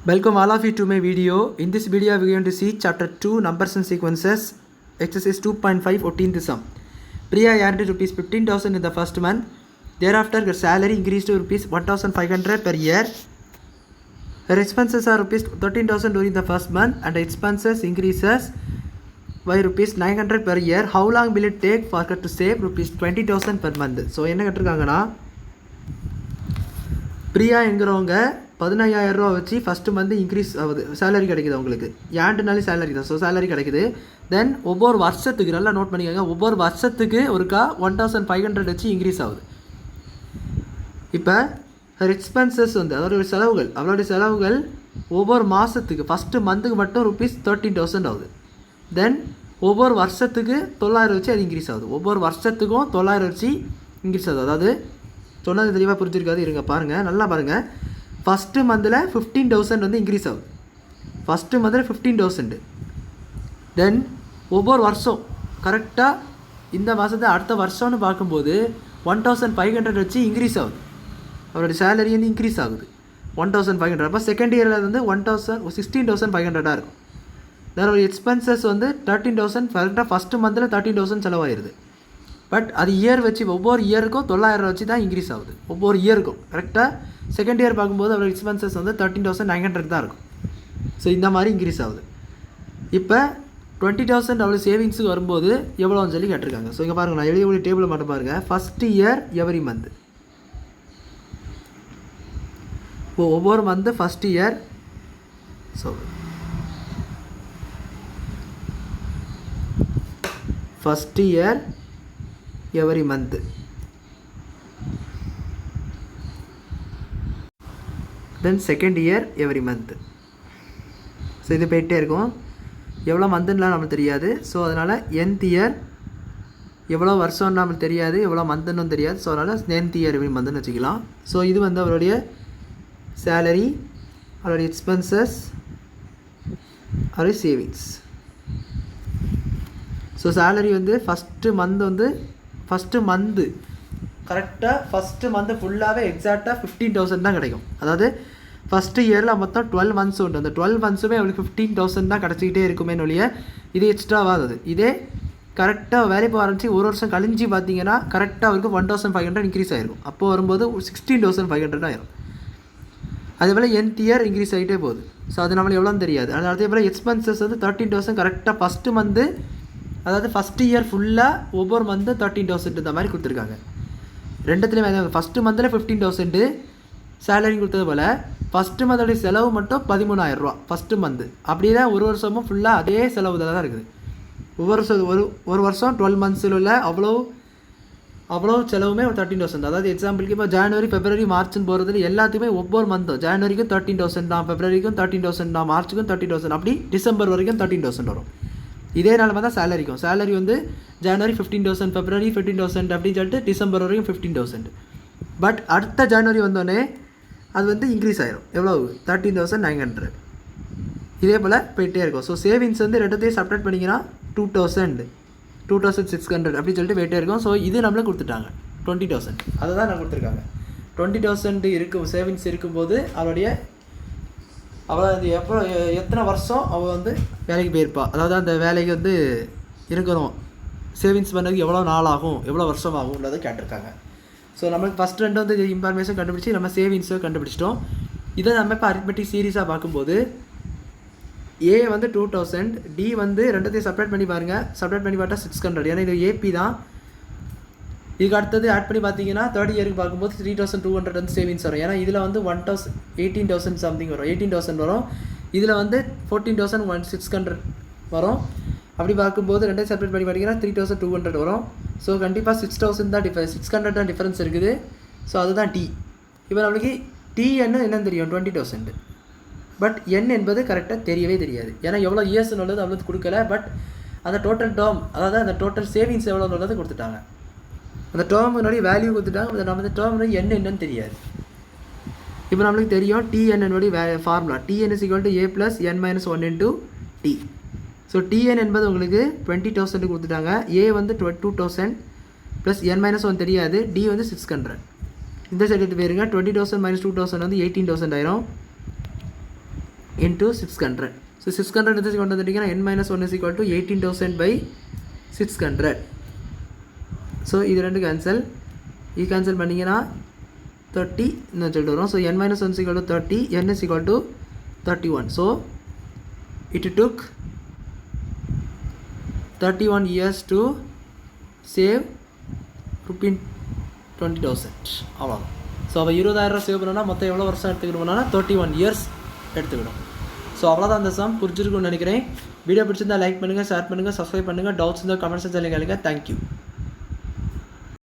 Welcome all of you to my video. In this video we are going to see chapter 2 numbers and sequences exercise 2.5 14th sum. Priya earned rupees 15,000 in the first month. Thereafter her salary increased to rupees 1,500 per year. Her expenses are rupees 13,000 during the first month and her expenses increases by rupees 900 per year. How long will it take for her to save rupees 20,000 per month? So என்ன கேட்டிருக்காங்கன்னா பிரியா என்கிறவங்க 15,000 ரூபா வச்சு first month increase ஆகுது, salary கிடைக்குது அவங்களுக்கு. ஏன்ட்டுனாலே salary தான். So salary கிடைக்குது. தென் ஒவ்வொரு வருஷத்துக்கு நல்லா நோட் பண்ணிக்கோங்க, ஒவ்வொரு வருஷத்துக்கு ஒருக்கா 1,500 வச்சு இன்க்ரீஸ் ஆகுது. இப்போ ஹர் எக்ஸ்பென்சஸ் வந்து அதோடைய செலவுகள், அவளுடைய செலவுகள் ஒவ்வொரு மாதத்துக்கு ஃபஸ்ட்டு மந்த்துக்கு மட்டும் rupees 13,000 ஆகுது. தென் ஒவ்வொரு வருஷத்துக்கு 900 வச்சு அது இன்க்ரீஸ் ஆகுது. ஒவ்வொரு வருஷத்துக்கும் 900 வச்சு இன்க்ரீஸ் ஆகுது. அதாவது சொன்னது தெளிவாக புரிஞ்சிருக்காது, இருங்க பாருங்கள், நல்லா பாருங்கள். ஃபஸ்ட்டு மந்தில் 15,000 வந்து இன்க்ரீஸ் ஆகுது. ஃபஸ்ட்டு மந்தில் 15,000. தென் ஒவ்வொரு வருஷம் கரெக்டாக இந்த மாதத்தை அடுத்த வருஷம்னு பார்க்கும்போது 1,500 வச்சு இன்க்ரீஸ் ஆகுது. அவருடைய சேலரி வந்து இன்க்ரீஸ் ஆகுது 1,500. அப்போ செகண்ட் இயரில் வந்து 16,500 இருக்கும். அதோட எக்ஸ்பென்சஸ் வந்து 13,000. கரெக்டாக ஃபஸ்ட்டு மந்தில் 13,000 செலவாயிருது. பட் அது இயர் வச்சு ஒவ்வொரு இயருக்கும் 900 வச்சு தான் இன்க்ரீஸ் ஆகுது. ஒவ்வொரு இயருக்கும் கரெக்டாக செகண்ட் இயர் பார்க்கும்போது அவரோட எக்ஸ்பென்சஸ் வந்து 13,900 தான் இருக்கும். ஸோ இந்த மாதிரி இன்க்ரீஸ் ஆகுது. இப்போ 20,000 அவ்வளோ சேவிங்ஸுக்கு வரும்போது எவ்வளோன்னு சொல்லி கேட்டிருக்காங்க. ஸோ இங்கே பாருங்கள், நான் எழுதிய டேபிளில் மட்டும் பாருங்கள். First year every month. இப்போ ஒவ்வொரு month first year. So first year every month. Then second year every month. So இது போயிட்டே இருக்கும். எவ்வளோ மந்த்துலாம் நம்மளுக்கு தெரியாது. ஸோ அதனால் nth இயர் எவ்வளோ வருஷம்னு நம்மளுக்கு தெரியாது, எவ்வளோ மந்த்துன்னு தெரியாது. ஸோ அதனால் nth இயர் எவரி மந்த்துன்னு வச்சுக்கலாம். ஸோ இது வந்து அவருடைய சேலரி, அவருடைய எக்ஸ்பென்சஸ், அவருடைய சேவிங்ஸ். ஸோ சேலரி வந்து ஃபஸ்ட்டு மந்த்து கரெக்டாக ஃபஸ்ட்டு மந்த்து ஃபுல்லாகவே எக்ஸாக்டாக 15,000 தான் கிடைக்கும். அதாவது ஃபஸ்ட்டு இயரில் மொத்தம் 12 மந்த்ஸ் உண்டு. அந்த 12 மந்த்ஸுமே அவளுக்கு 15,000 தான் கிடச்சிக்கிட்டே இருக்குமே ஒழிய இது எக்ஸ்ட்ராவாகுது. இதே கரெக்டாக வேலைக்கு ஆரம்பிச்சு ஒரு வருஷம் கழிஞ்சு பார்த்தீங்கன்னா கரெக்டாக அவருக்கு 1,500 இன்க்ரீஸ் ஆகிருக்கும். அப்போது வரும்போது 16,500 ஆயிரும். அதேபோல் nth இயர் இன்க்ரீஸ் ஆகிட்டே போகுது. ஸோ அது நம்மளுக்கு எவ்வளோன்னு தெரியாது. அதே போல் எக்ஸ்பென்சஸ் வந்து 13,000 கரெக்டாக ஃபஸ்ட்டு மந்த்து, அதாவது ஃபஸ்ட்டு இயர் ஃபுல்லாக ஒவ்வொரு மந்த்து 13,000 இந்த மாதிரி கொடுத்துருக்காங்க. ரெண்டுத்துலேயுமே ஃபஸ்ட்டு மந்தில் 15,000 சேலரி கொடுத்தது போல் ஃபஸ்ட்டு மந்தோடைய செலவு மட்டும் 13,000 ரூபா ஃபஸ்ட்டு மந்த்து. அப்படியே தான் ஒரு வருஷமும் ஃபுல்லாக அதே செலவு தான் இருக்குது. ஒரு வருஷம் 12 மந்த்ஸில் உள்ள அவ்வளோ செலவுமே 13,000. அதாவது எக்ஸாம்பிளுக்கு இப்போ ஜனவரி, பிப்ரவரி, மார்ச்னு போகிறதுல எல்லாத்துக்குமே ஒவ்வொரு மந்த்தும் ஜனவரிக்கும் 13,000 தான், பிப்ரவரிக்கும் 13,000 தான், மார்ச்சுக்கும் 13,000, அப்படி டிசம்பர் வரைக்கும் 13,000 வரும். இதே நிலமை தான் சேலரிக்கும். சேலரி வந்து ஜனவரி 15,000, பிப்ரவரி 15,000 அப்படின்னு சொல்லிட்டு டிசம்பர் வரைக்கும் 15,000. பட் அடுத்த ஜனவரி வந்தோடனே அது வந்து இன்க்ரீஸ் ஆகிடும். எவ்வளோ? 13,900. இதே போல் போயிட்டே இருக்கும். ஸோ சேவிங்ஸ் வந்து ரெண்டுத்தையும் செப்ரேட் பண்ணிங்கன்னா 2,600 அப்படின்னு சொல்லிட்டு போயிட்டே இருக்கும். ஸோ இது நம்மளுக்கு கொடுத்துட்டாங்க 20,000. அதை தான் நான் கொடுத்துருக்காங்க. 20,000 இருக்கும் சேவிங்ஸ் இருக்கும்போது அவள் அது எத்தனை வருஷம் அவள் வந்து வேலைக்கு போயிருப்பாள், அதாவது அந்த வேலைக்கு வந்து இருக்கணும், சேவிங்ஸ் பண்ணதுக்கு எவ்வளோ நாள் ஆகும், எவ்வளோ வருஷம் ஆகும்ன்றதை கேட்டிருக்காங்க. ஸோ நம்மளுக்கு ஃபஸ்ட் ரெண்டு வந்து இன்ஃபர்மேஷன் கண்டுபிடிச்சி நம்ம சேவிங்ஸை கண்டுபிடிச்சிட்டோம். இதை நம்ம இப்போ அரித்மெட்டிக் சீரீஸாக பார்க்கும்போது ஏ வந்து 2,000, டி வந்து ரெண்டுத்தையும் செப்பரேட் பண்ணி பாருங்கள். செப்பரேட் பண்ணி பார்த்தா 600. ஏன்னா இது ஏபி தான். இதுக்கு அடுத்தது ஆட் பண்ணி பார்த்தீங்கன்னா தேர்ட் இயருக்கு பார்க்கும்போது 3,200 வந்து சேவிங்ஸ் வரும். ஏன்னா இதில் வந்து 18,000 சம்திங் வரும், 18,000 வரும். இதில் வந்து 14,600 வரும். அப்படி பார்க்கும்போது ரெண்டையும் செப்பரேட் பண்ணி பார்த்தீங்கன்னா 3,200 வரும். ஸோ கண்டிப்பாக 6,000 தான் 600 தான் டிஃப்ரென்ஸ் இருக்குது. ஸோ அதுதான் டி. இப்போ நம்மளுக்கு டி என்னன்னு தெரியும், 20,000. பட் என் என்பது கரெக்டாக தெரியவே தெரியாது. ஏன்னா எவ்வளோ இயர்ஸ்னு உள்ளது அவ்வளோ கொடுக்கல. பட் அந்த டோட்டல் டேர்ம், அதாவது அந்த டோட்டல் சேவிங்ஸ் எவ்வளோ உள்ளது கொடுத்துட்டாங்க. அந்த டேர்ம் முன்னாடி வேல்யூ கொடுத்துட்டாங்க. நம்ம அந்த டேர்ம் என்னன்னு தெரியாது. இப்போ நம்மளுக்கு தெரியும் TN formula TN is equal to a + n - 1 × t. So TN என்பது உங்களுக்கு 20,000 கொடுத்துட்டாங்க. ஏ வந்து 2,000 + n - 1 தெரியாது. டி வந்து 600. இந்த சைடு எடுத்து போயிருங்க. 20,000 - 2,000 வந்து 18,000 ஆயிரும். into 600. So 600 is கொண்டு வந்துட்டீங்கன்னா n minus 1 is equal to 18,000 by 600. So இது ரெண்டு கேன்சல், இது கேன்சல் பண்ணிங்கன்னா 30 இன்னும் சொல்லிட்டு வரும். So n minus 1 is equal to 30, n is equal to 31. So it took 31 years to save ₹20,000. அவ்வளோதான். ஸோ அப்போ 20,000 சேவ் பண்ணோன்னா மொத்தம் எவ்வளோ வருஷம் எடுத்துக்கிட்டோம்னா 31 இயர்ஸ் எடுத்துக்கிடும். ஸோ அவ்வளோதான் அந்த சம் புரிஞ்சிருக்குன்னு நினைக்கிறேன். வீடியோ பிடிச்சிருந்தா லைக் பண்ணுங்கள், ஷேர் பண்ணுங்கள், சப்ஸ்கிரைப் பண்ணுங்கள். டவுட்ஸ் இருந்தால் கமெண்ட்ஸ் சொல்லுங்கள். தேங்க்யூ.